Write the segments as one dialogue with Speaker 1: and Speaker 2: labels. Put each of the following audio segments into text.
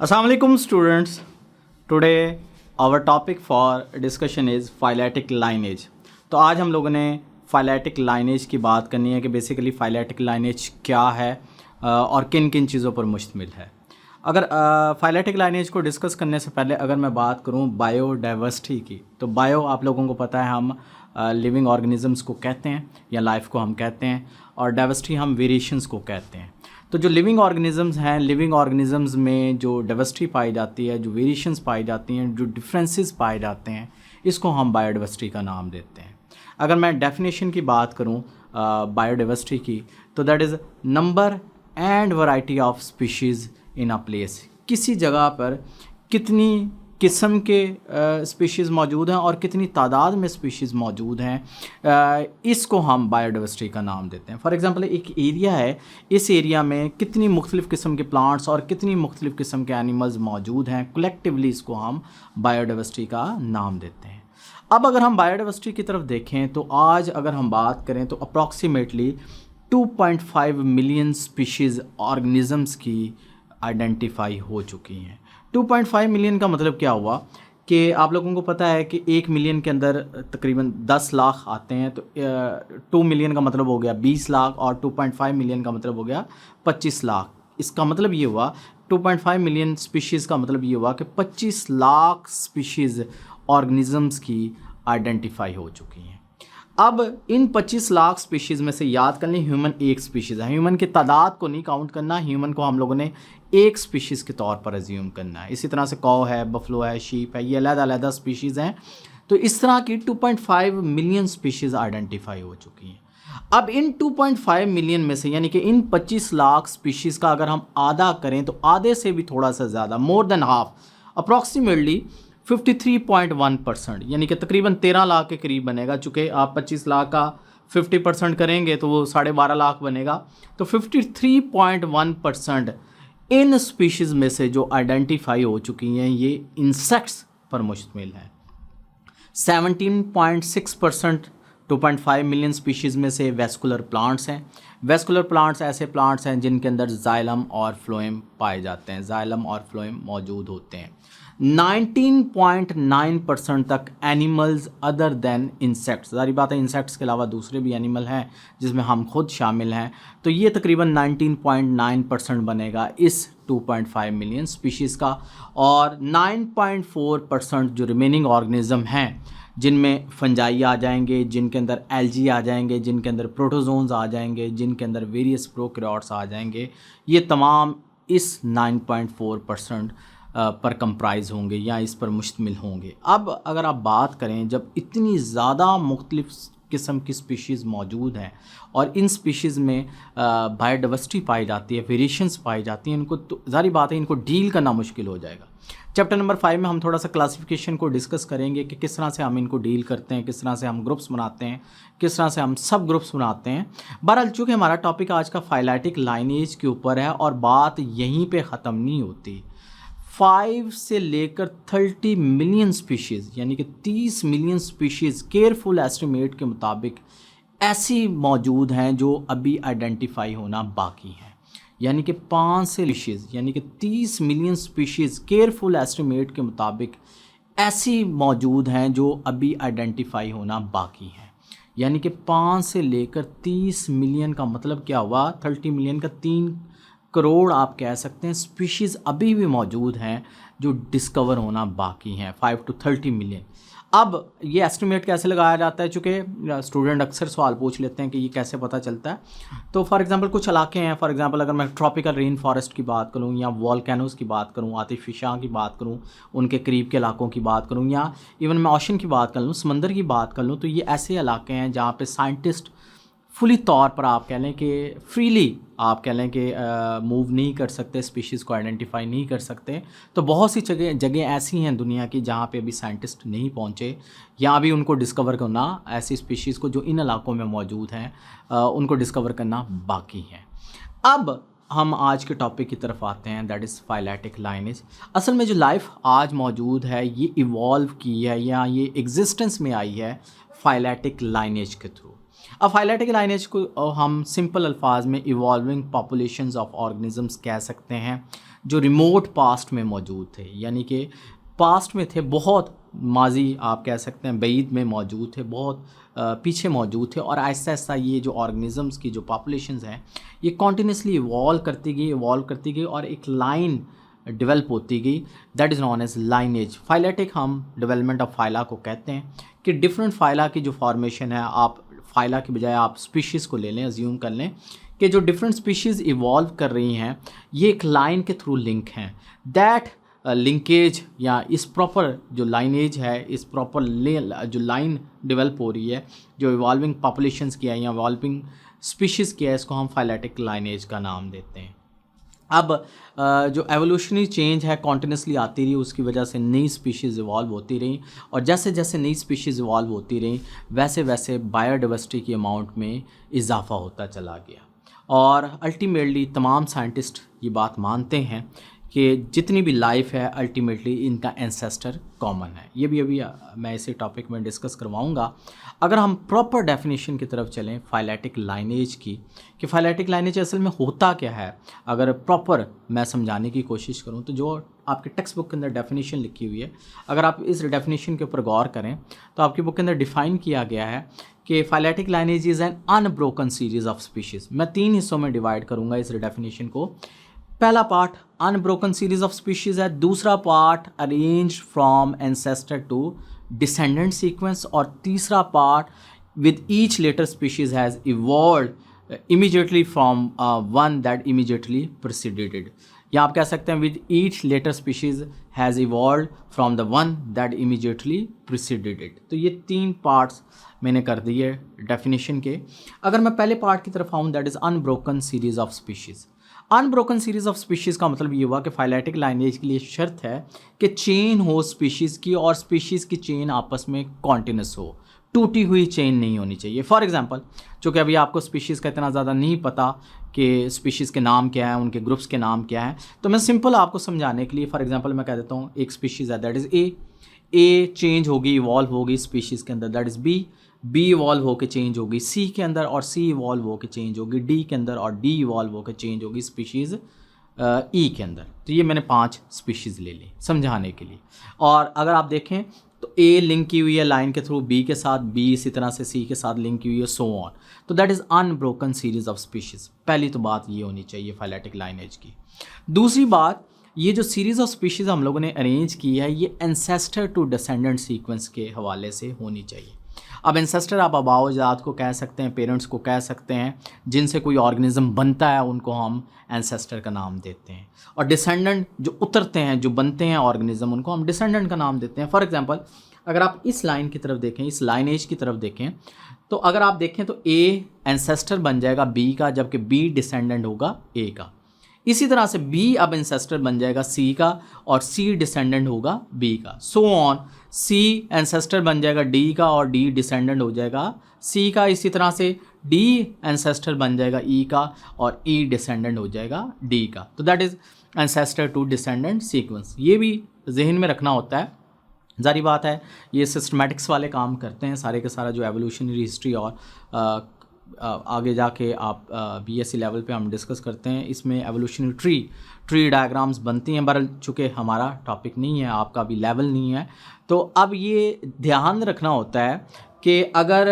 Speaker 1: Assalamualaikum students. Today our topic for discussion is phyletic lineage. तो आज हम लोगों ने phyletic lineage की बात करनी है कि बेसिकली phyletic lineage क्या है और किन किन चीज़ों पर मुश्तमिल है। अगर phyletic lineage को डिस्कस करने से पहले अगर मैं बात करूं बायोडाइवर्सिटी की, तो बायो आप लोगों को पता है हम लिविंग ऑर्गेनिजम्स को कहते हैं या लाइफ को हम कहते हैं, और डाइवर्सिटी हम वेरिएशंस को कहते हैं। तो जो लिविंग ऑर्गेनिजम्स हैं, लिविंग ऑर्गेनिजम्स में जो डाइवर्सिटी पाई जाती है, जो वेरिएशंस पाई जाती हैं, जो डिफरेंसेस पाए जाते हैं, इसको हम बायोडाइवर्सिटी का नाम देते हैं। अगर मैं डेफिनेशन की बात करूं बायोडाइवर्सिटी की, तो that is number and variety of species in a place. किसी जगह पर कितनी किस्म के स्पीशीज़ मौजूद हैं और कितनी तादाद में स्पीशीज़ मौजूद हैं, इसको हम बायोडाइवर्सिटी का नाम देते हैं। फॉर एग्ज़ाम्पल एक एरिया है, इस एरिया में कितनी मुख्तलिफ़ किस्म के प्लांट्स और कितनी मुख्तलिफ़ किस्म के एनिमल्स मौजूद हैं, कलेक्टिवली इसको हम बायोडाइवर्सिटी का नाम देते हैं। अब अगर हम बायोडाइवर्सिटी की तरफ देखें तो आज अगर हम बात करें तो अप्रॉक्सीमेटली 2.5 मिलियन स्पीशीज़ ऑर्गेनिजम्स की आइडेंटिफाई हो चुकी हैं। 2.5 मिलियन का मतलब क्या हुआ कि आप लोगों को पता है कि 1 मिलियन के अंदर तकरीबन 10 लाख आते हैं, तो 2 मिलियन का मतलब हो गया 20 लाख और 2.5 मिलियन का मतलब हो गया 25 लाख। इसका मतलब ये हुआ 2.5 मिलियन स्पीशीज़ का मतलब ये हुआ कि 25 लाख स्पीशीज़ ऑर्गेनिजम्स की आइडेंटिफाई हो चुकी हैं। अब इन 25 लाख स्पीशीज़ में से याद कर लें ह्यूमन एक स्पीशीज़ है। ह्यूमन की तादाद को नहीं काउंट करना, ह्यूमन को हम लोगों ने एक स्पीशीज़ के तौर पर अज्यूम करना है। इसी तरह से कौ है, बफलो है, शीप है, ये अलग-अलग स्पीशीज़ हैं। तो इस तरह की 2.5 मिलियन स्पीशीज़ आइडेंटिफाई हो चुकी हैं। अब इन 2.5 मिलियन में से यानी कि इन 25 लाख स्पीशीज़ का अगर हम आधा करें तो आधे से भी थोड़ा सा ज़्यादा, मोर देन हाफ, अप्रॉक्सीमेटली 53.1%, यानी कि तकरीबन 13 लाख के करीब बनेगा। चूँकि आप 25 लाख का 50% करेंगे तो वो 12.5 लाख बनेगा। तो 53.1% इन स्पीशीज़ में से जो आइडेंटिफाई हो चुकी हैं ये इंसेक्ट्स पर मुश्तमिल है। 17.6% 2.5 मिलियन स्पीशीज़ में से वेस्कुलर प्लांट्स हैं। वेस्कुलर प्लांट्स ऐसे प्लांट्स हैं जिनके अंदर जाइलम और फ्लोएम पाए जाते हैं, जाइलम और फ्लोएम मौजूद होते हैं। 19.9% तक एनिमल्स अदर देन इंसेक्ट्स, सारी बात है इंसेक्ट्स के अलावा दूसरे भी एनिमल हैं जिसमें हम खुद शामिल हैं, तो ये तकरीबन 19.9% बनेगा इस 2.5 मिलियन स्पीशीज़ का। और 9.4% जो रिमेनिंग ऑर्गेनिज्म हैं, जिनमें फंजाई आ जाएंगे, जिनके अंदर एल्जी आ जाएंगे, जिनके अंदर प्रोटोजोन्स आ जाएंगे, जिनके अंदर वेरियस प्रोकैरियोट्स आ जाएंगे, ये तमाम इस 9.4% पर कंप्राइज होंगे या इस पर मुश्तमिल होंगे। अब अगर आप बात करें, जब इतनी ज़्यादा मुख्तलिफ़ किस्म की स्पीशीज़ मौजूद हैं और इन स्पीशीज़ में बायोडाइवर्सिटी पाई जाती है, वेरिएशंस पाई जाती हैं, इनको तो ज़ाहिर बात है इनको डील करना मुश्किल हो जाएगा। चैप्टर नंबर 5 में हम थोड़ा सा क्लासिफिकेशन को डिस्कस करेंगे कि किस तरह से हम इनको डील करते हैं, किस तरह से हम ग्रुप्स बनाते हैं, किस तरह से हम सब ग्रुप्स बनाते हैं। बहरहाल चूँकि हमारा टॉपिक आज का फाइलेटिक लाइनेज के ऊपर है और बात यहीं पे ख़त्म नहीं होती। 5 से लेकर 30 मिलियन स्पीशीज़ यानी कि 30 मिलियन स्पीशीज़ केयरफुल एस्टिमेट के मुताबिक ऐसी मौजूद हैं जो अभी आइडेंटिफाई होना बाकी हैं। यानी कि 5 से स्पीशीज़ यानी कि 30 मिलियन स्पीशीज़ केयरफुल एस्टिमेट के मुताबिक ऐसी मौजूद हैं जो अभी आइडेंटिफाई होना बाकी हैं। यानी कि 5 से लेकर 30 मिलियन का मतलब क्या हुआ, 30 मिलियन का 3 करोड़ आप कह सकते हैं स्पीशीज़ अभी भी मौजूद हैं जो डिस्कवर होना बाकी हैं, 5 to 30 मिलियन। अब ये एस्टिमेट कैसे लगाया जाता है, चूँकि स्टूडेंट अक्सर सवाल पूछ लेते हैं कि ये कैसे पता चलता है। तो फॉर एग्जांपल कुछ इलाके हैं, फॉर एग्जांपल अगर मैं ट्रॉपिकल रेन फॉरेस्ट की बात करूँ या वॉल्केनोज़ की बात करूँ, आतिशिया की बात करूँ, उनके करीब के इलाकों की बात करूँ, या इवन मैं ओशन की बात कर लूँ, समंदर की बात कर लूँ, तो ये ऐसे इलाके हैं जहाँ पे साइंटिस्ट फुली तौर पर आप कह लें कि फ्रीली आप कह लें कि मूव नहीं कर सकते, स्पीशीज़ को आइडेंटिफाई नहीं कर सकते। तो बहुत सी जगह ऐसी हैं दुनिया की जहाँ पे अभी साइंटिस्ट नहीं पहुँचे या अभी उनको डिस्कवर करना, ऐसी स्पीशीज़ को जो इन इलाकों में मौजूद हैं उनको डिस्कवर करना बाकी है। अब हम आज के टॉपिक की तरफ आते हैं, दैट इज़ फाइलेटिक लाइनेज। असल में जो लाइफ आज मौजूद है ये इवॉल्व की है या ये एग्जिस्टेंस में आई है फाइलेटिक लाइनेज के थ्रू। अब फाइलेटिक लाइनेज को हम सिंपल अल्फाज में इवॉल्विंग पॉपुलेशंस ऑफ ऑर्गेनिजम्स कह सकते हैं, जो रिमोट पास्ट में मौजूद थे, यानी कि पास्ट में थे, बहुत माजी आप कह सकते हैं बईद में मौजूद थे, बहुत पीछे मौजूद थे, और आहिस्ता आहिस्ता ये जो ऑर्गेनिजम्स की जो पॉपुलेशंस हैं ये कॉन्टीन्यूसली इवॉल्व करती गई और एक लाइन डेवलप होती गई, that is known as lineage. Phyletic हम डेवलपमेंट ऑफ फाइला को कहते हैं कि डिफरेंट फाइला की जो फॉर्मेशन है, आप फाइला की बजाय आप स्पीशीज़ को ले लें, अज्यूम कर लें कि जो डिफरेंट स्पीशीज़ इवॉल्व कर रही हैं ये एक लाइन के थ्रू लिंक हैं। दैट लिंकेज या इस प्रॉपर जो लाइनेज है, इस प्रॉपर जो लाइन डेवलप हो रही है, जो इवॉल्विंग पॉपुलेशंस की है या इवॉल्विंग स्पीशीज़ की है, इसको हम फाइलेटिक लाइनेज का नाम देते हैं। अब जो एवोल्यूशनरी चेंज है कॉन्टीन्यूसली आती रही, उसकी वजह से नई स्पीशीज़ इवॉल्व होती रही, और जैसे जैसे नई स्पीशीज़ इवॉल्व होती रही वैसे वैसे बायोडाइवर्सिटी के अमाउंट में इजाफा होता चला गया। और अल्टीमेटली तमाम साइंटिस्ट ये बात मानते हैं कि जितनी भी लाइफ है अल्टीमेटली इनका एंसेस्टर कॉमन है। ये भी अभी मैं इसी टॉपिक में डिस्कस करवाऊंगा। अगर हम प्रॉपर डेफिनेशन की तरफ चलें फाइलेटिक लाइनेज की, कि फाइलेटिक लाइनेज असल में होता क्या है, अगर प्रॉपर मैं समझाने की कोशिश करूं तो जो आपके टेक्स्ट बुक के अंदर डेफिनेशन लिखी हुई है, अगर आप इस डेफिनेशन के ऊपर गौर करें तो आपकी बुक के अंदर डिफ़ाइन किया गया है कि phyletic lineage is an unbroken series of species. मैं 3 हिस्सों में डिवाइड करूँगा इस डेफिनेशन को। पहला part unbroken series of species है, दूसरा part arrange from ancestor to descendant sequence, और तीसरा part with each later species has evolved immediately from one that immediately preceded it, या आप कह सकते हैं with each later species has evolved from the one that immediately preceded it. तो ये 3 parts मैंने कर दिए डेफिनेशन के। अगर मैं पहले पार्ट की तरफ आऊँ, that is unbroken series of species. Unbroken series of species का मतलब ये हुआ कि फाइलेटिक लाइनेज के लिए शर्त है कि चेन हो स्पीशीज़ की, और स्पीशीज़ की चेन आपस में कॉन्टिन्यूस हो, टूटी हुई चेन नहीं होनी चाहिए। फॉर एग्जांपल, चूँकि अभी आपको स्पीशीज़ का इतना ज़्यादा नहीं पता कि स्पीशीज़ के नाम क्या हैं, उनके ग्रुप्स के नाम क्या हैं, तो मैं सिंपल आपको समझाने के लिए फॉर एग्जांपल मैं कह देता हूँ एक स्पीशीज़ है दैट इज़ ए चेंज होगी, इवॉल्व होगी स्पीशीज़ के अंदर, दैट इज़ बी इवॉल्व होकर चेंज होगी सी के अंदर, और सी इवॉल्व होकर चेंज होगी डी के अंदर, और डी इवॉल्व होकर चेंज होगी स्पीशीज़ ई के अंदर। तो ये मैंने 5 स्पीशीज़ ले ली समझाने के लिए। और अगर आप देखें तो ए लिंक की हुई है लाइन के थ्रू बी के साथ, बी इसी तरह से सी के साथ लिंक की हुई है, सो ऑन। तो that is unbroken series of species. पहली तो बात ये होनी चाहिए फाइलेटिक लाइनेज की। दूसरी बात, ये जो सीरीज़ ऑफ स्पीशीज़ हम लोगों ने अरेंज की है ये एंसेस्टर टू डिसेंडेंट सीक्वेंस के हवाले से होनी चाहिए। अब एंसेस्टर आप आबाओजात को कह सकते हैं, पेरेंट्स को कह सकते हैं, जिनसे कोई ऑर्गेनिज्म बनता है उनको हम एंसेस्टर का नाम देते हैं, और डिसेंडेंट जो उतरते हैं, जो बनते हैं ऑर्गेनिज्म, उनको हम डिसेंडेंट का नाम देते हैं। फॉर एग्जांपल, अगर आप इस लाइन की तरफ देखें, इस लाइनेज की तरफ देखें, तो अगर आप देखें तो ए एंसेस्टर बन जाएगा बी का, जबकि बी डिसेंडेंट होगा ए का। इसी तरह से बी अब एंसेस्टर बन जाएगा सी का, और सी डिसेंडेंट होगा बी का, सो ऑन। सी एंसेस्टर बन जाएगा डी का, और डी डिसेंडेंट हो जाएगा सी का। इसी तरह से डी एंसेस्टर बन जाएगा ई का, और ई डिसेंडेंट हो जाएगा डी का। तो that is ancestor to descendant sequence. ये भी जहन में रखना होता है। जारी बात है ये सिस्टमेटिक्स वाले काम करते हैं सारे के सारा, जो एवोल्यूशनरी हिस्ट्री और आगे जाके आप बीएससी लेवल पे हम डिस्कस करते हैं। इसमें एवोल्यूशनरी ट्री डायग्राम्स बनती हैं, बहरहाल चूँकि हमारा टॉपिक नहीं है, आपका भी लेवल नहीं है, तो अब ये ध्यान रखना होता है कि अगर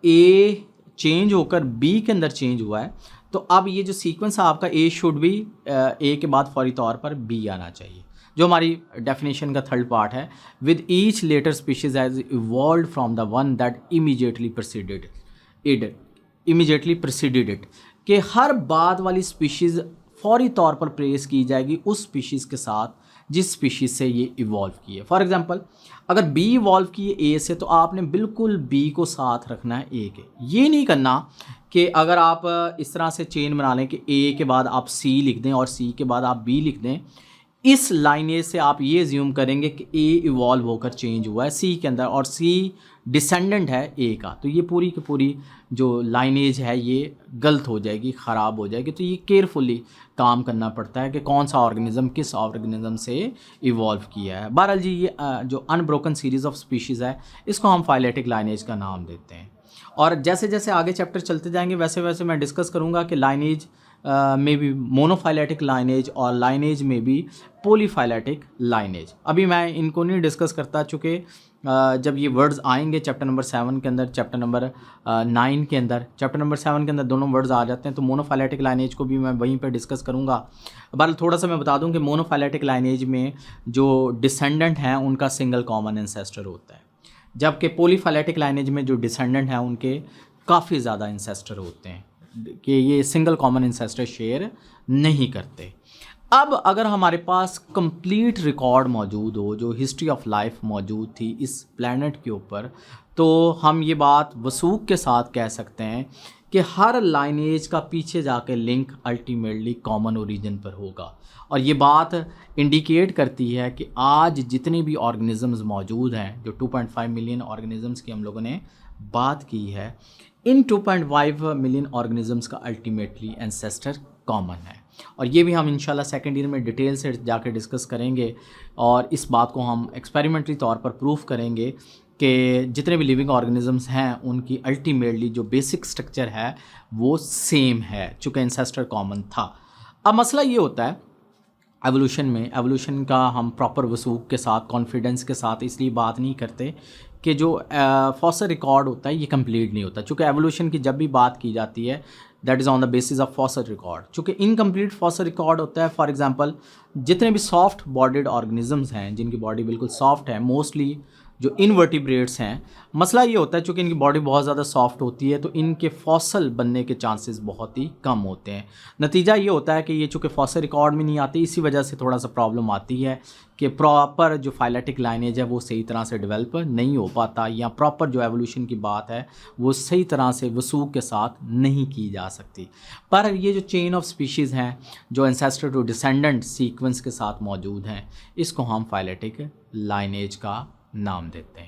Speaker 1: ए चेंज होकर बी के अंदर चेंज हुआ है तो अब ये जो सीक्वेंस है आपका ए शुड भी ए के बाद फौरी तौर पर बी आना चाहिए, जो हमारी डेफिनेशन का थर्ड पार्ट है। With each later species has evolved from the one that immediately preceded it, कि हर बाद वाली स्पीशीज़ फौरी तौर पर प्रेस की जाएगी उस स्पीशीज़ के साथ जिस स्पीशीज़ से ये इवॉल्व की है। फॉर एग्जांपल, अगर बी इवॉल्व की है ए से, तो आपने बिल्कुल बी को साथ रखना है ए के। ये नहीं करना कि अगर आप इस तरह से चेन बना लें कि ए के बाद आप सी लिख दें और सी के बाद आप बी लिख दें। इस लाइनेज से आप ये ज्यूम करेंगे कि ए इवॉल्व होकर चेंज हुआ है सी के अंदर, और सी डिसेंडेंट है ए का, तो ये पूरी की पूरी जो लाइनेज है ये गलत हो जाएगी, ख़राब हो जाएगी। तो ये केयरफुली काम करना पड़ता है कि कौन सा ऑर्गेनिज्म किस ऑर्गेनिज्म से इवॉल्व किया है। बहरहाल जी, ये जो अनब्रोकन सीरीज़ ऑफ स्पीशीज़ है इसको हम फाइलेटिक लाइनेज का नाम देते हैं। और जैसे जैसे आगे चैप्टर चलते जाएंगे वैसे वैसे मैं डिस्कस करूँगा कि लाइनेज में बी मोनोफाइलेटिक लाइनेज और लाइनेज में बी पॉलीफाइलेटिक लाइनेज। अभी मैं इनको नहीं डिस्कस करता, चूँकि जब ये वर्ड्स आएंगे चैप्टर नंबर 7 के अंदर, चैप्टर नंबर 9 के अंदर, चैप्टर नंबर 7 के अंदर दोनों वर्ड्स आ जाते हैं, तो मोनोफाइलेटिक लाइनेज को भी मैं वहीं पे डिस्कस करूँगा। बहरहाल थोड़ा सा मैं बता दूं कि मोनोफाइलेटिक लाइनेज में जो डिसेंडेंट हैं उनका सिंगल कॉमन एंसेस्टर होता है, जबकि पॉलीफाइलेटिक लाइनेज में जो डिसेंडेंट हैं उनके काफ़ी ज़्यादा एंसेस्टर होते हैं, कि ये सिंगल कॉमन एंसेस्टर शेयर नहीं करते। अब अगर हमारे पास कंप्लीट रिकॉर्ड मौजूद हो, जो हिस्ट्री ऑफ लाइफ मौजूद थी इस प्लैनेट के ऊपर, तो हम ये बात वसूख के साथ कह सकते हैं कि हर लाइनेज का पीछे जाके लिंक अल्टीमेटली कॉमन ओरिजिन पर होगा। और ये बात इंडिकेट करती है कि आज जितने भी ऑर्गेनिजम्स मौजूद हैं, जो 2.5 मिलियन ऑर्गेनिजम्स की हम लोगों ने बात की है, इन 2.5 मिलियन ऑर्गेनिजम्स का अल्टीमेटली एंसेस्टर कॉमन है। और ये भी हम इंशाल्लाह सेकेंड ईयर में डिटेल से जाके डिस्कस करेंगे, और इस बात को हम एक्सपेरिमेंटली तौर पर प्रूफ करेंगे कि जितने भी लिविंग ऑर्गेनिजम्स हैं उनकी अल्टीमेटली जो बेसिक स्ट्रक्चर है वो सेम है, चूँकि एंसेस्टर कॉमन था। अब मसला ये होता है एवोल्यूशन में, एवोल्यूशन का हम प्रॉपर वसूख के साथ, कॉन्फिडेंस के साथ इसलिए बात नहीं करते कि जो फॉसिल रिकॉर्ड होता है ये कंप्लीट नहीं होता, चूँकि एवोल्यूशन की जब भी बात की जाती है that is on the basis of fossil record. चूँकि इनकम्प्लीट फॉसिल रिकॉर्ड होता है, फॉर एग्जांपल जितने भी सॉफ्ट बॉडीड ऑर्गेनिजम्स हैं जिनकी बॉडी बिल्कुल सॉफ्ट है, मोस्टली जो इनवर्टिब्रेट्स हैं, मसला ये होता है चूँकि इनकी बॉडी बहुत ज़्यादा सॉफ्ट होती है तो इनके फॉसल बनने के चांसेस बहुत ही कम होते हैं। नतीजा ये होता है कि ये चूँकि फॉसल रिकॉर्ड में नहीं आती, इसी वजह से थोड़ा सा प्रॉब्लम आती है कि प्रॉपर जो फाइलेटिक लाइनेज है वो सही तरह से डेवलप नहीं हो पाता, या प्रॉपर जो एवोल्यूशन की बात है वो सही तरह से वसूख के साथ नहीं की जा सकती। पर ये जो चेन ऑफ स्पीशीज़ हैं जो एंसेस्टर टू डिसेंडेंट सीक्वेंस के साथ मौजूद हैं, इसको हम फाइलेटिक लाइनेज का नाम देते हैं।